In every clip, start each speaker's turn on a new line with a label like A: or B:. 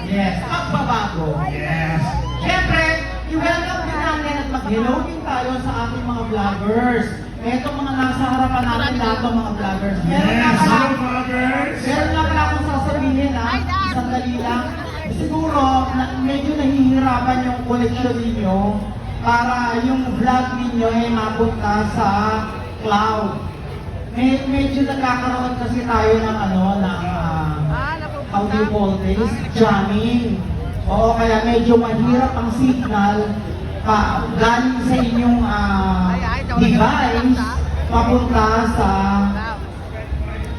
A: Yes, pagbabago.
B: Yes.
A: Siyempre, i-welcome din natin at mag-hello din tayo sa ating mga vloggers. Etong mga nasa harapan natin lahat ng mga vloggers. Meron
B: Yes,
A: nga
B: hello
A: pala,
B: vloggers.
A: meron nga pala akong sasabihin sandali lang. Siguro, medyo nahihirapan yung collection ninyo para yung vlog ninyo ay mapunta sa cloud. Medyo nagkakaroon kasi tayo ng how do you call this? Jamming. Oo, kaya medyo mahirap ang signal galing sa inyong device papunta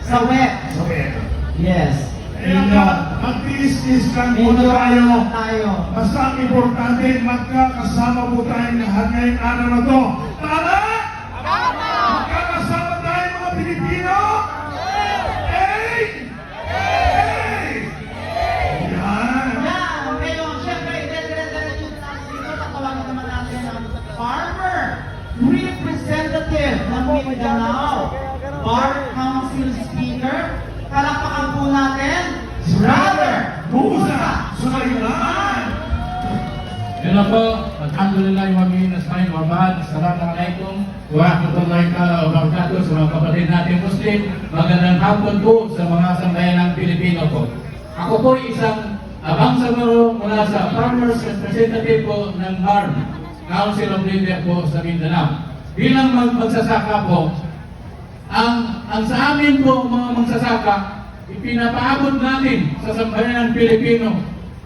A: sa web.
B: So,
A: Yes.
B: kaya magtiis-tiis lang
A: Medyo
B: muna tayo.
A: tayo.
B: Basta ang importante, magkakasama po tayong lahat ngayong araw na to. Tara! Magkakasama tayo mga Pilipino! Hey! Hey! Yan!
A: Yan, ngayon, syempre, dire-diretso natin dito, tatawagan naman natin ang farmer representative ng Mindanao, Bar Council Speaker. Palakpakan po natin, Brother
B: Musa Sulaiman!
C: Yun na po, alhamdulillah wa bihi nasta'in wa ba'd. Assalamualaikum warahmatullahi wabarakatuh sa mga kapatid natin Muslim. Magandang hapon po sa mga sambayanang Pilipino po. Ako po isang bangsamoro mula sa Farmers Representative po ng BARM, Council of Leaders po sa Mindanao. Bilang magsasaka po, ang sa amin po mga magsasaka, ipinapaabot natin sa sambayanang Pilipino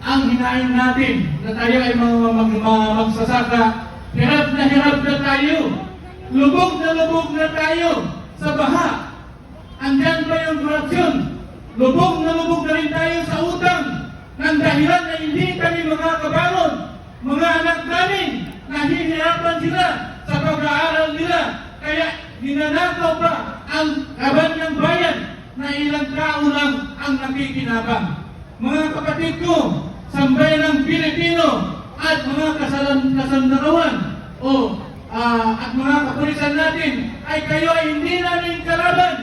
C: ang hinaing natin na tayo ay mga magsasaka. Hirap na tayo, lubog na tayo sa baha. Andyan pa yung korupsyon. Lubog na rin tayo sa utang. Nang dahilan na hindi kami makakabangon. Mga anak namin, nahihirapan sila sa pag-aaral nila. Kaya ninanakaw pa ang kaban ng bayan na ilang tao lang ang nakikinabang. Mga kapatid ko, sambayanang Pilipino at mga kasandarawan at mga kapulisan natin ay kayo ay hindi namin kalaban.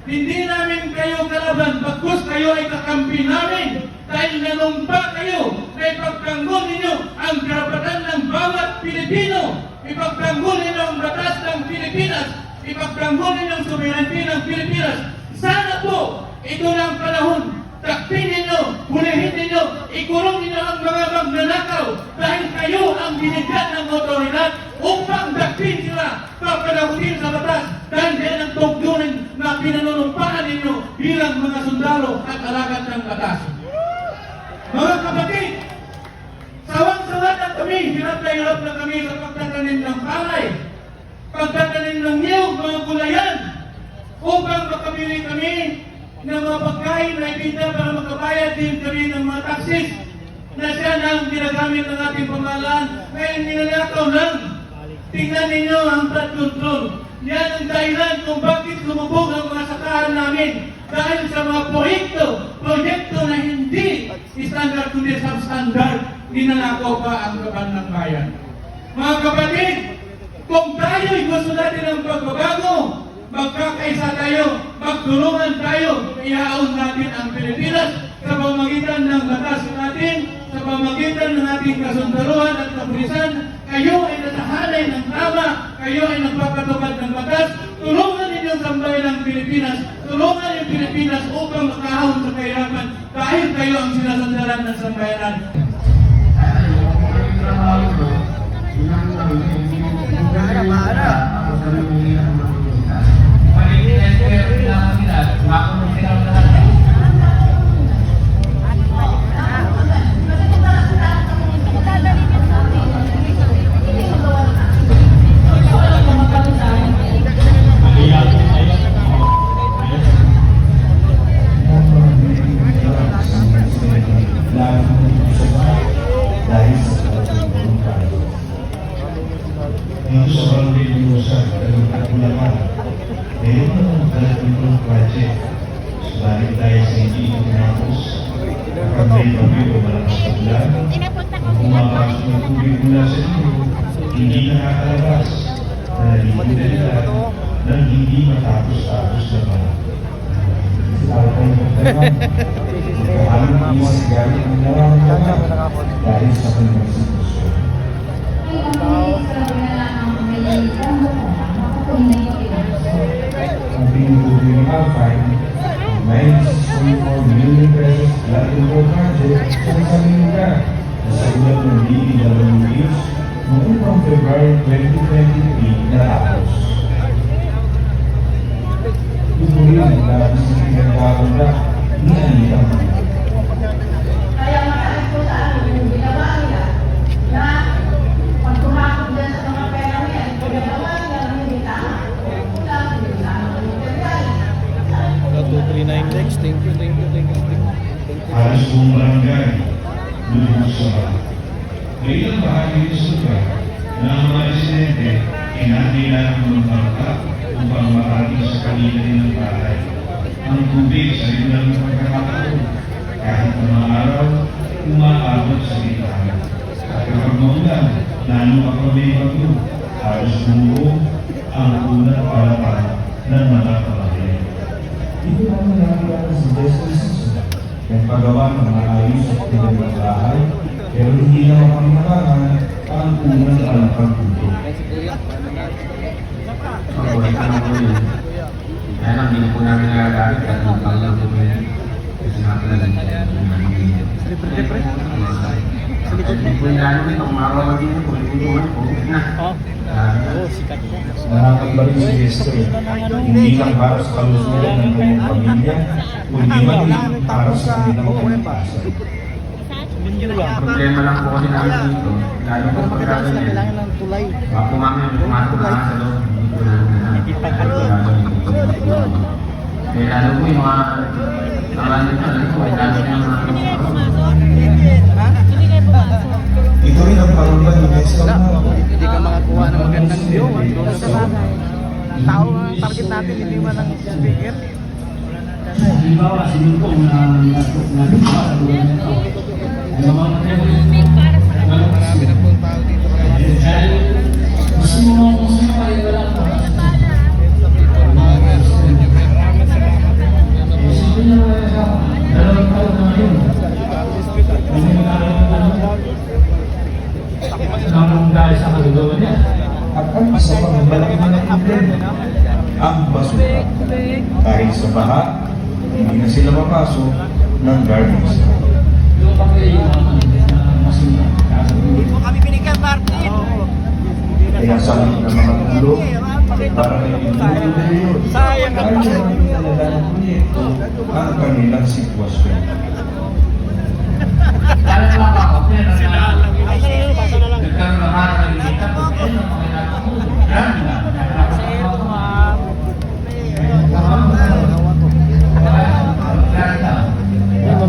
C: Hindi namin kayo kalaban, bagkus kayo ay kakampi namin dahil nanumpa kayo na ipagtanggol ninyo ang karapatan ng bawat Pilipino, ipagtanggol ninyo ang batas ng Pilipinas, ipagtanggol ninyo ang sovereignty ng Pilipinas. Sana po, ito na ang panahon. Takpin ninyo, hulihin ninyo, ikulong ninyo ang mga magnanakaw dahil kayo ang binigyan ng otoridad upang takpin sila, papanagutin sa batas dahil yan ang tugtunin na pinanunumpaan ninyo bilang mga sundalo at alagad ng batas. Mga kapatid, sawang-sawa na kami, hirap na kami sa pagtatanim ng palay, pagtatanim ng niyog, mga gulayan, upang makabili kami ng mga pagkain na ibinta para makabayad din kami ng mga taxis na siya na ang ginagamit ng ating pamahalaan. Ngayon nilalakaw lang. Tingnan ninyo ang flood control. Yan ang dahilan kung bakit lumubog ang mga sakahan namin. Dahil sa mga proyekto na hindi standard kundi substandard, ninanakaw pa ang kaban ng bayan. Mga kapatid, kung tayo'y gusto natin ng pagbabago, magkakaisa tayo, magtulungan tayo, iaon natin ang Pilipinas sa pamamagitan ng batas natin, sa pamamagitan ng ating kasundaluhan at kapulisan. Kayo ay natahanay ng tama, kayo ay nagpapatupad ng batas. Tulungan ninyo ang sambayan ng Pilipinas, tulungan yung Pilipinas upang makahon sa kahirapan dahil kayo ang sinasandalan ng sambayanan.
D: Dito sa Barangay Lusa, Bulacan, meron naman talagang project. Subalit dahil sa hindi ito tinapos, kapag may bagyo o malakas na ulan, kung pumapasok ng tubig mula sa inyo, hindi nakakalabas na nalikudan nila nang hindi matapos-tapos na mga. Alpay ng Taiwan. Nagkahalang iwas galing ang nararamdaman dahil sa kanyang sitwasyon. Ang pinutuloy ni Alpay, ang 96.4 million pesos flood control project sa isang lugar na sa ulat ng DPWH noong pang February 2023 natapos. Ito rin ang labis na pinagkakanda ni Anita Mata.
E: Kaya mataas po sa akin yung ginawa nila na pag tumakot dyan sa mga pera niya, ginagawa nila ng hindi tama. Wala, hindi tama ng material.
F: 239 Lex, thank you.
D: Halos buong barangay, lubos sa baha. Ngayon ang bahagi ng sugar na ang mga residente kinakailangan ng bangka upang makarating sa kanila din ng bahay. Ang tubig sa regular ng pagkakataon, kahit na mga araw, umaabot sa gitna. At kapag maulan, lalo kapag may bagyo, halos bumuo ang unang palapag ng mga pamahuli. Ito ang nangyayari sa Desert Season. Yung paggawa ng mga ayos at pinagawang bahay, pero hindi na mapangalaman ang unang palapag dito.
G: Paborito naman po yun. Kaya lang, hindi po namin nagagamit at magpang lang po yun. Kasi nga pala lang hindi po yung lalo rin, kung marawa din po, hindi po na.
D: Nakakabalik si Esther, hindi lang para sa kalusugan ng kanyang pamilya, kundi maging para sa kanilang kalikasan.
G: Problema lang po kasi namin dito. Lalo po pagkaganyan. Baka po mami pumasok na sa loob. Hindi po namin kaya lalo po yung mga kalanit na lang po ay lalo yung mga
D: Ito rin ang parungan ng Esther na
F: Hindi ka makakuha ng magandang view. Doon sa bagay. Tao ang target natin, hindi man ang speaker.
C: Halimbawa, sinulong na nagawa sa lugar nito. Ay mamamatay mo yun.
F: Marami na pong tao dito.
C: Dahil gusto mo pa rin wala pa. Isipin nyo na dalawang taon na ngayon. Hindi mo nang dahil sa kagagawa niya.
D: at ang isa pang malaki na problema, ang basura. Dahil sa baha, hindi na sila mapasok ng garbage.
C: Yung pag-iiwan masura.
D: Kaya sa akin ng mga tulong, para may pinulong yun. Sayang ka pa. Ang proyekto ang kanilang sitwasyon.
C: Kaya lang ako, nagkaroon ng harap ng kita, kung ano ang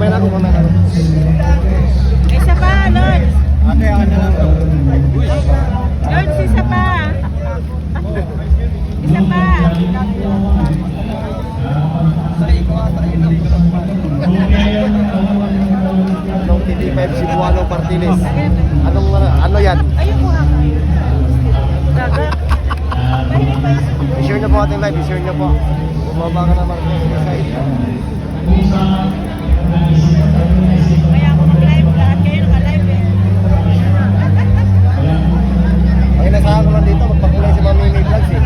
C: kailangan mo, grabe na.
E: Isa pa, Lord. Lord, isa pa. Isa pa.
F: Anong TV5 Cebuano Partilis? Ano yan?
E: Ayun po ha.
F: I-share niyo po ating live, i-share niyo po. Bumaba ka naman.
E: Kaya ako mag-live, lahat kayo naka-live eh.
F: Ang inasahan ko lang dito, magpakulay si Mami May Vlogs eh.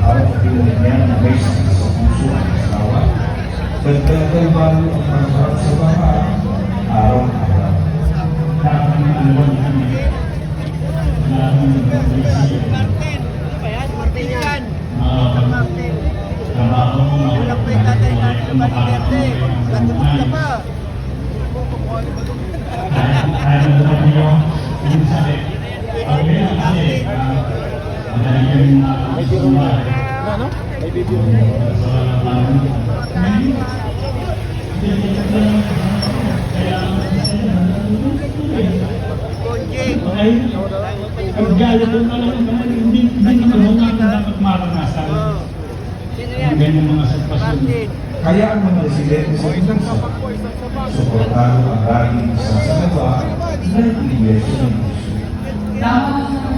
D: Para pakiulit niya na may sakit sa puso at asawa. Dagdagan bago ang pagharap sa baha, araw-araw.
F: May biro na. Ano? May biro na.
H: Ang gaya po naman, hindi naman natin dapat maranasan ang ganyan mga sitwasyon.
D: Kaya ang mga residente sa Pinansa, suportado ang laging isasagawa ng Iglesia ng Diyos.
A: Dapat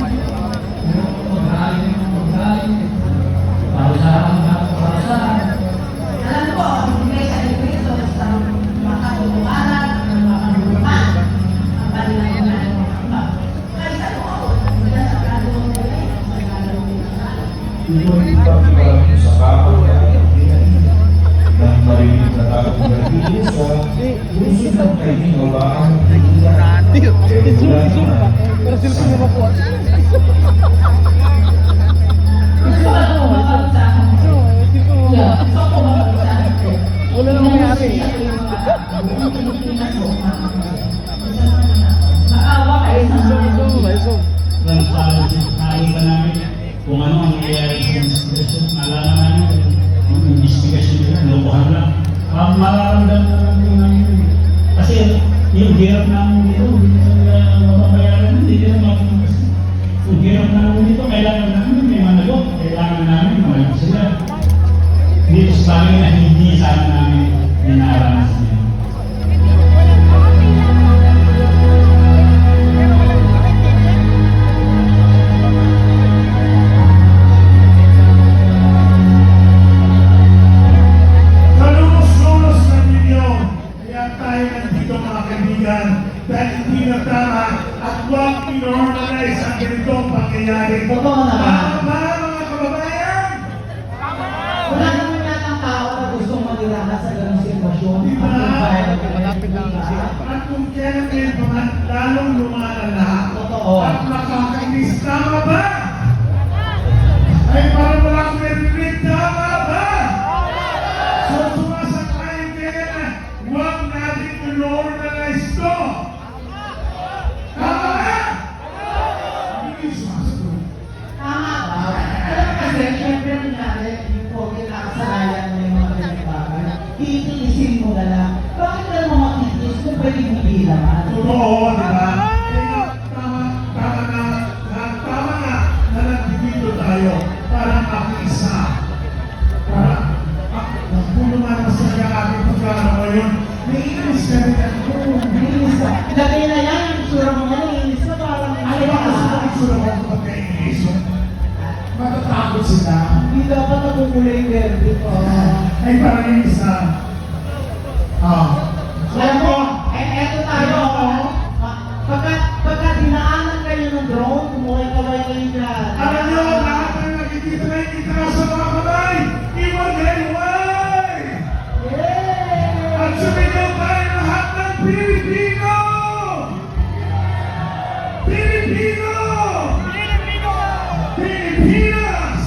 D: maraming sa kapag nang marinig na takot na dito sa puso ng kanyang babaan ng pigilan.
F: Pero sila mo po. Wala nang nangyari.
E: Maawa kayo sa
H: Transparency, nakita namin kung ano ang nangyayari sa investigation. Naalala namin yung investigation nila, lokohan lang. Mararamdaman na namin namin yun. Kasi yung hirap namin dito, hindi nila mapapayaran, hindi nila mapapayaran. Yung hirap namin dito, kailangan namin may managot, kailangan namin mawalan sila. Dito sa bagay na hindi sana namin dinaranas nila.
B: Kalumos-lumos na ninyo. Kaya tayo nandito mga kaibigan dahil hindi na tama at huwag i-normalize ang ganitong pangyayari.
A: Totoo naman.
B: Tama ba mga kababayan?
A: Wala naman yatang tao na gustong manirahan sa ganung sitwasyon.
B: Diba?
F: Malapit lang siya.
B: At kung kailan ito at lalong lumalala
A: Totoo.
B: at nakakainis, tama ba? Ay parang walang narinig, tama ba? So sumasakayin kaya na huwag natin i-normalize to. Tama ba? Hindi sumasagot.
A: Tama ba? Alam kasi, syempre nangyari, yung pogi na kasalayan mo yung mga ganyan bagay, iitiisin mo na lang. Bakit ka naman makitiis kung pwede mo bilangan?
B: Totoo, di ba? Kaya tama na nandito tayo para makisa. Para, kung lumalas na yung ating pagkano ngayon, naiinis ka rin ako.
A: Inis ka. Lagay na yan, yung sura mo nga, inis ka parang
B: Ano ba kasi nakitsura ko kapag kainis? Matatakot sila.
A: Hindi dapat nakukulay yung verde ko.
B: Ay parang yung isa.
A: Alam mo, eto tayo ako. Pagka dinaanan kayo ng drone, kumuhay-kaway kayo dyan.
B: Alam nyo, lahat ng nakikita na ikita sa mga kamay, iwagay-way!
A: Yay!
B: At sumigaw tayo lahat ng Pilipino! Pilipino! Pilipinas!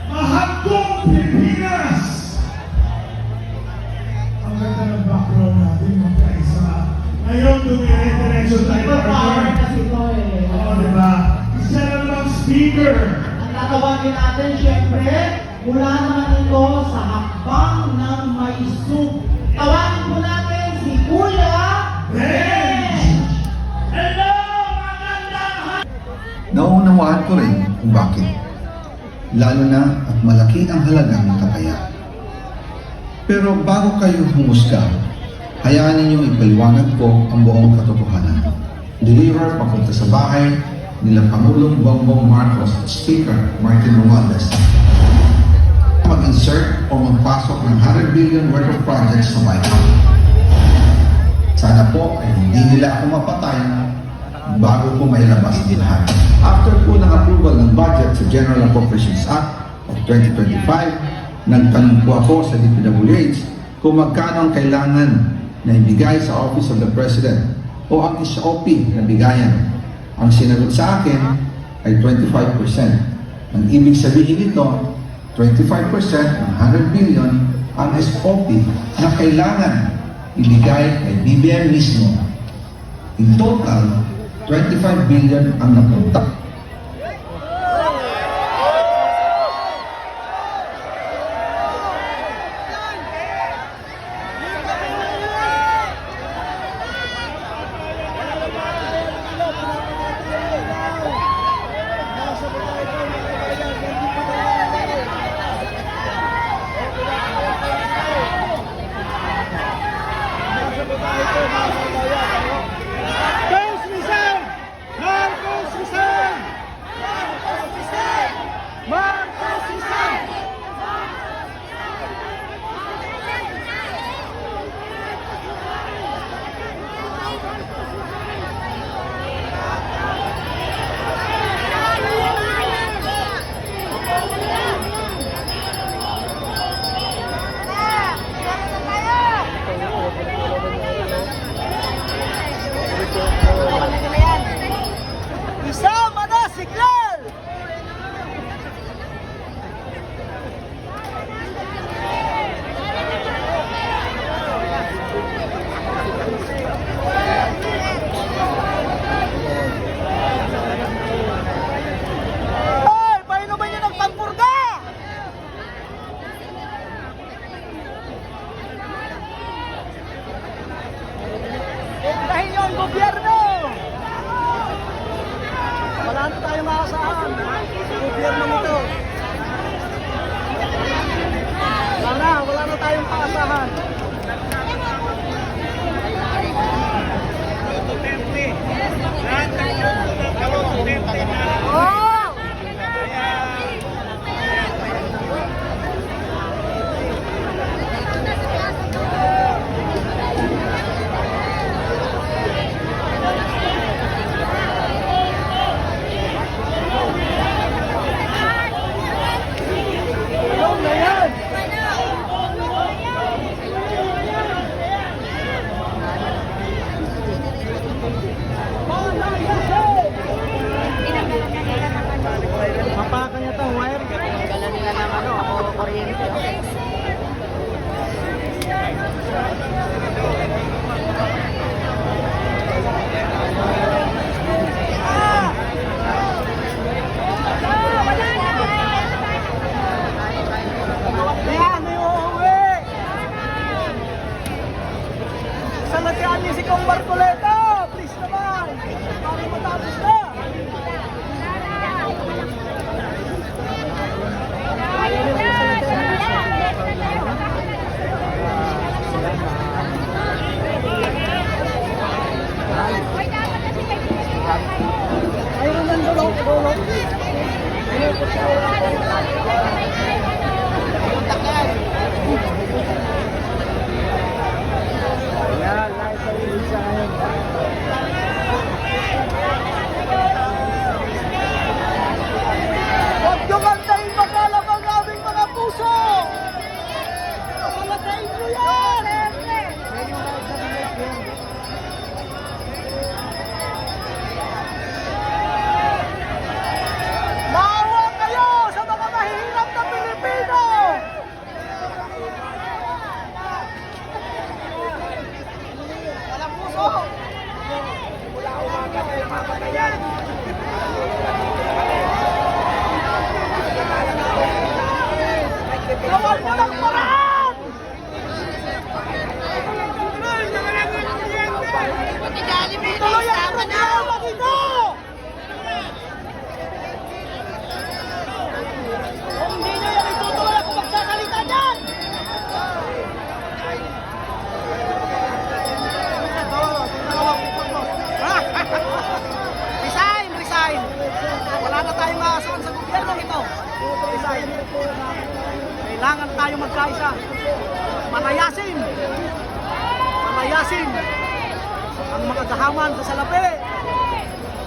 B: Mahal kong Pilipinas! Ang ganda ng background natin, magkaisa. Ngayon, dumire-diretso tayo.
A: Super power kasi ito eh.
B: Oo, diba? Isa na lang speaker.
A: Ang tatawagin natin, syempre, mula naman ito sa hakbang ng may soup. Tawagin po natin si Kuya Benj!
B: Hello, magandang
I: Nauunawaan ko rin kung bakit. Lalo na at malaki ang halaga ng kapaya. Pero bago kayo humusga, hayaan ninyong ipaliwanag ko ang buong katotohanan. Deliver papunta sa bahay nila Pangulong Bongbong Marcos at Speaker Martin Romualdez. Mag-insert o magpasok ng 100 billion worth of projects sa White House. Sana po ay hindi nila ako mapatay bago po mailabas ang lahat. After po ng approval ng budget sa General Appropriations Act of 2025, nagtanong po ako sa DPWH kung magkano ang kailangan na ibigay sa Office of the President o ang SOP na bigayan. Ang sinagot sa akin ay 25%. Ang ibig sabihin nito, 25% ng 100 billion ang SOP na kailangan ibigay kay BBM mismo. In total, 25 billion ang napunta.
F: Marcos Rizal! Marcos Rizal! Kailangan tayo magkaisa. Palayasin! Palayasin! Ang mga gahaman sa salapi!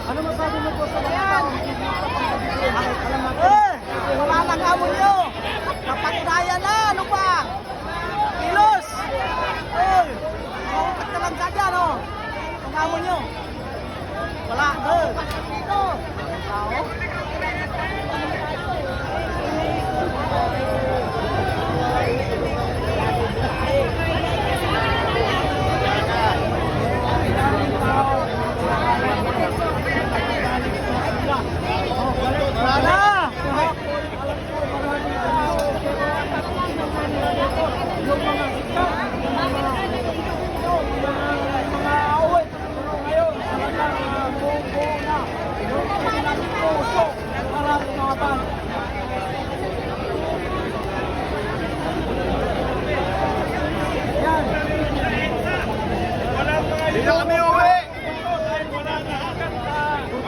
F: Ano masabi mo po sa mga tao? Wala nang amon nyo! Napatunayan na! Ano pa? Kilos! Maukat ka lang ka dyan, oh! Ang amon nyo! Wala! Dito! Tao? Wala!
B: Dito kami uwi!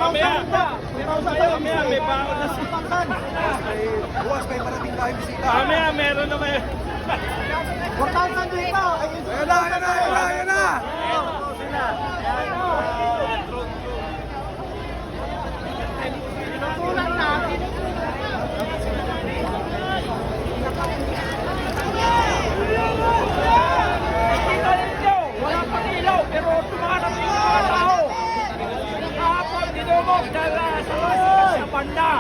B: Mamaya may baon na si
F: Bukas may parating tayo bisita.
B: Mamaya meron na may...
F: 4,000 dito!
B: Ayan na!
F: Kulang natin.
B: Kita ninyo! Wala pang ilaw pero tumarating yung mga tao! Kahapon dinumog dahil sa banda!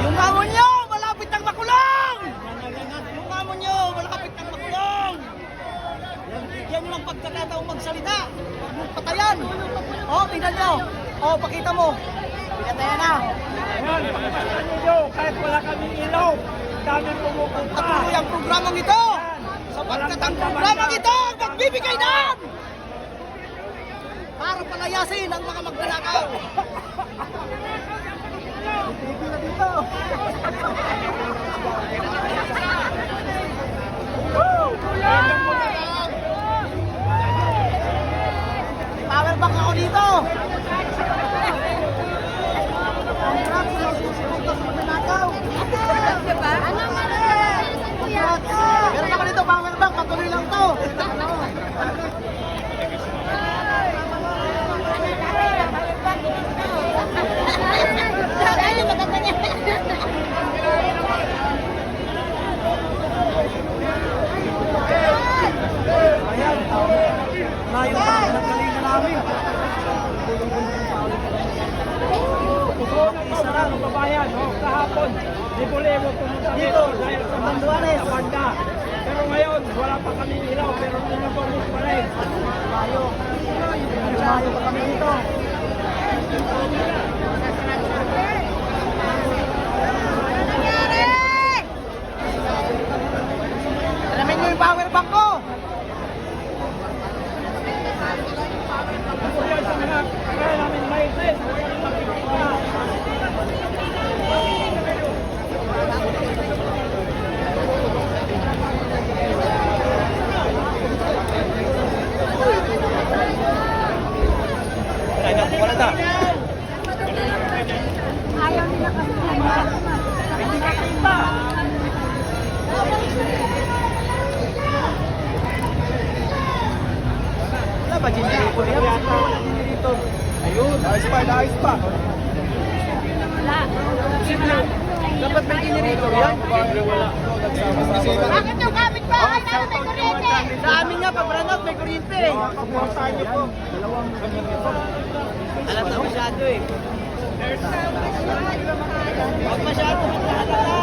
F: Yung amon nyo, malapit ang makulong! Yung amon nyo, malapit ang makulong! Yan yung pagkakataong magsalita. Yung patayan. O, tingnan nyo. O, pakita mo. Pinatayan na.
B: Ayan, pakita ninyo kahit wala kaming ilaw, dami pumupunta!
F: Patuloy ang programang ito. Sapagkat ang programang ito ang magbibigay ng para palayasin ang mga magnanakaw. Tigil na dito. Power bank ako dito. Ang trap, sinusunod sa magnanakaw.
E: Diba? Ano
F: Meron ako dito, power bank, patuloy lang to.
E: Ay, maganda niya.
F: Ayan, na yung pinagaling na namin.
B: Isa lang, babayan, kahapon, libo-libo pumunta dito dahil sa
F: Banduanes.
B: sa banda. Pero ngayon, wala pa kami ilaw, pero tinutulog pa rin.
F: Mayo. Mayo pa kami dito. Alamin nyo yung power bank ko.
B: Kaya sa mga kaya namin maitin,
E: Ayaw nila kasi.
F: Wala ba generator yan? Generator. Ayun, ayos pa.
E: Wala.
F: Dapat may generator yan.
E: Bakit yung kapitbahay namin may kuryente?
F: Sa amin nga, pag brand may kuryente. Alam na masyado eh. Huwag masyado maglalala.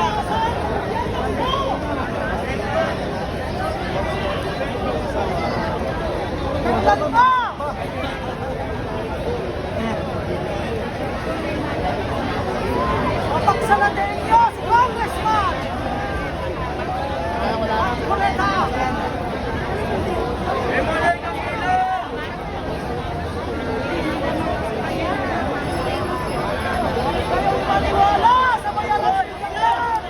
F: Tingnan mo! Mapagsalan din niyo si Congressman! Kuleta! Kayong maniwala sa bayan ng Pilipinas!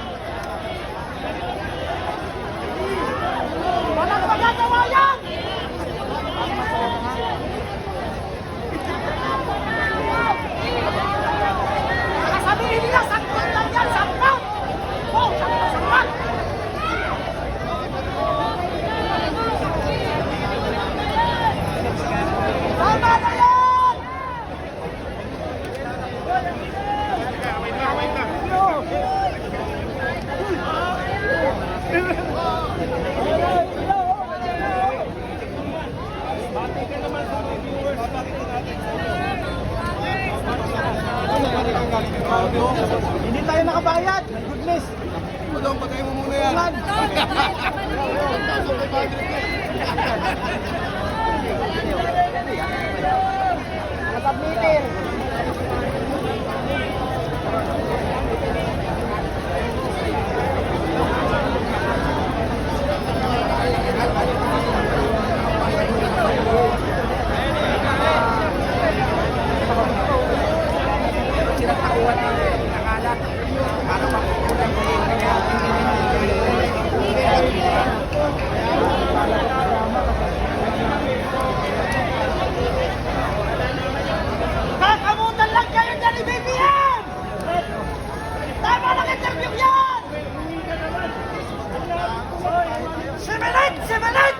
F: Nakasubmitin. Kakamutan lang kayo dyan ni BBM! Tama lang interview yan! 7-8!